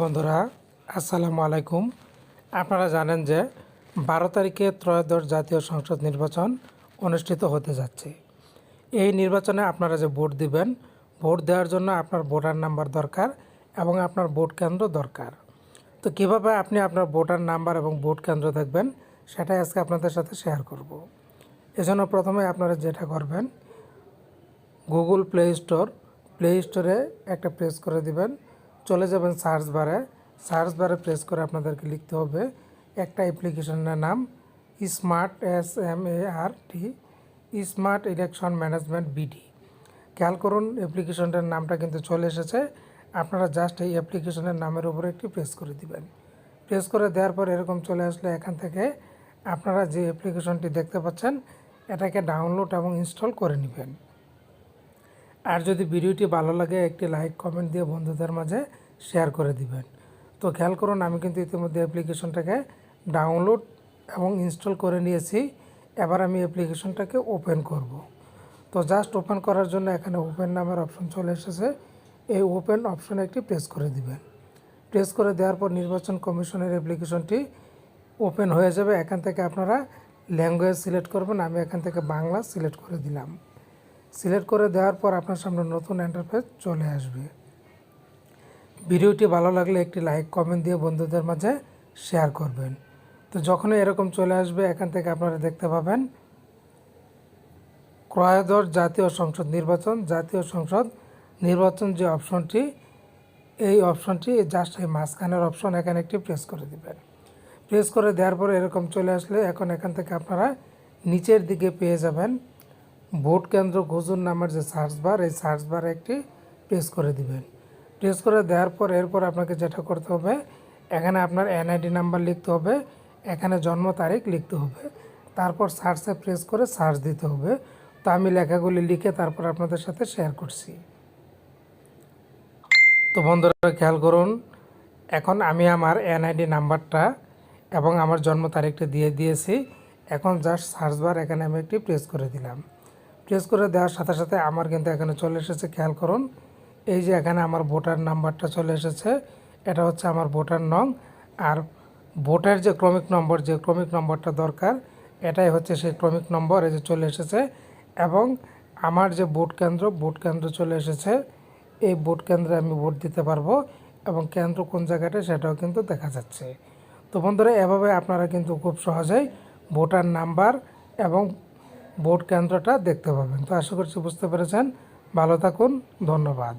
বন্ধুরা আসসালামু আলাইকুম। আপনারা জানেন যে 12 তারিখে ত্রয়োদশ জাতীয় সংসদ নির্বাচন অনুষ্ঠিত হতে যাচ্ছে। এই নির্বাচনে আপনারা যে ভোট দিবেন, ভোট দেওয়ার জন্য আপনার ভোটার নাম্বার দরকার এবং আপনার ভোট কেন্দ্র দরকার। তো কিভাবে আপনি আপনার ভোটার নাম্বার এবং ভোট কেন্দ্র দেখবেন সেটাই আজকে আপনাদের সাথে শেয়ার করব। এজন্য প্রথমে আপনারা যেটা করবেন, গুগল প্লে স্টোরে একটা প্রেস করে দিবেন, চলে যাবেন সার্চ বারে প্রেস করে আপনাদেরকে লিখতে হবে একটা অ্যাপ্লিকেশনের নাম স্মার্ট ইলেকশন ম্যানেজমেন্ট বিডি। খেয়াল করুন অ্যাপ্লিকেশনটার নামটা কিন্তু চলে এসেছে। আপনারা জাস্ট এই অ্যাপ্লিকেশনের নামের উপরে একটি প্রেস করে দিবেন। প্রেস করে দেওয়ার পর এরকম চলে আসলে এখান থেকে আপনারা যে অ্যাপ্লিকেশনটি দেখতে পাচ্ছেন এটাকে ডাউনলোড এবং ইনস্টল করে নেবেন। আর যদি ভিডিওটি ভালো লাগে একটি লাইক কমেন্ট দিয়ে বন্ধুদের মাঝে শেয়ার করে দিবেন। তো খেয়াল করুন আমি কিন্তু ইতিমধ্যে অ্যাপ্লিকেশনটাকে ডাউনলোড এবং ইনস্টল করে নিয়েছি। এবার আমি অ্যাপ্লিকেশনটাকে ওপেন করব। তো জাস্ট ওপেন করার জন্য এখানে ওপেন নামের অপশন চলে এসেছে। এই ওপেন অপশনে একটি প্রেস করে দিবেন। প্রেস করে দেওয়ার পর নির্বাচন কমিশনের অ্যাপ্লিকেশনটি ওপেন হয়ে যাবে। এখান থেকে আপনারা ল্যাঙ্গুয়েজ সিলেক্ট করবেন। আমি এখান থেকে বাংলা সিলেক্ট করে দিলাম। সিলেক্ট করে দেওয়ার পর আপনার সামনে নতুন ইন্টারফেস চলে আসবে। ভিডিওটি ভালো লাগলে একটি লাইক কমেন্ট দিয়ে বন্ধুদের মাঝে শেয়ার করবেন। তো যখনই এরকম চলে আসবে এখান থেকে আপনারা দেখতে পাবেন ত্রয়োদশ জাতীয় সংসদ নির্বাচন যে অপশনটি, এই অপশনটি জাস্ট এই মাঝখানের অপশন, এখানে একটি প্রেস করে দিবেন। প্রেস করে দেওয়ার পরে এরকম চলে আসলে এখন এখান থেকে আপনারা নিচের দিকে পেয়ে যাবেন ভোট কেন্দ্র খুঁজুন নামের যে এই সার্চ বারে একটি প্রেস করে দিবেন। প্রেস করে দেওয়ার পর এরপর আপনাকে যেটা করতে হবে, এখানে আপনার এনআইডি নাম্বার লিখতে হবে, এখানে জন্ম তারিখ লিখতে হবে, তারপর সার্চে প্রেস করে সার্চ দিতে হবে। তো আমি লেখাগুলি লিখে তারপর আপনাদের সাথে শেয়ার করছি। তো বন্ধুরা খেয়াল করুন, এখন আমি আমার এনআইডি নাম্বারটা এবং আমার জন্ম তারিখটা দিয়ে দিয়েছি। এখন জাস্ট সার্চ বার এখানে আমি একটি প্রেস করে দিলাম। প্রেস করে দেওয়ার সাথে সাথে আমার কিন্তু এখানে চলে এসেছে। খেয়াল করুন এই যে এখানে আমার ভোটার নাম্বারটা চলে এসেছে। এটা হচ্ছে আমার ভোটার নং। আর ভোটার যে ক্রমিক নম্বরটা দরকার, এটাই হচ্ছে সেই ক্রমিক নম্বর। এই যে চলে এসেছে এবং আমার যে ভোট কেন্দ্র চলে এসেছে। এই ভোট কেন্দ্রে আমি ভোট দিতে পারবো এবং কেন্দ্র কোন জায়গাটা সেটাও কিন্তু দেখা যাচ্ছে। তো বন্ধুরা এভাবে আপনারা কিন্তু খুব সহজেই ভোটার নাম্বার এবং ভোট কেন্দ্রটা দেখতে পাবেন। তো আশা করছি বুঝতে পেরেছেন। ভালো থাকুন, ধন্যবাদ।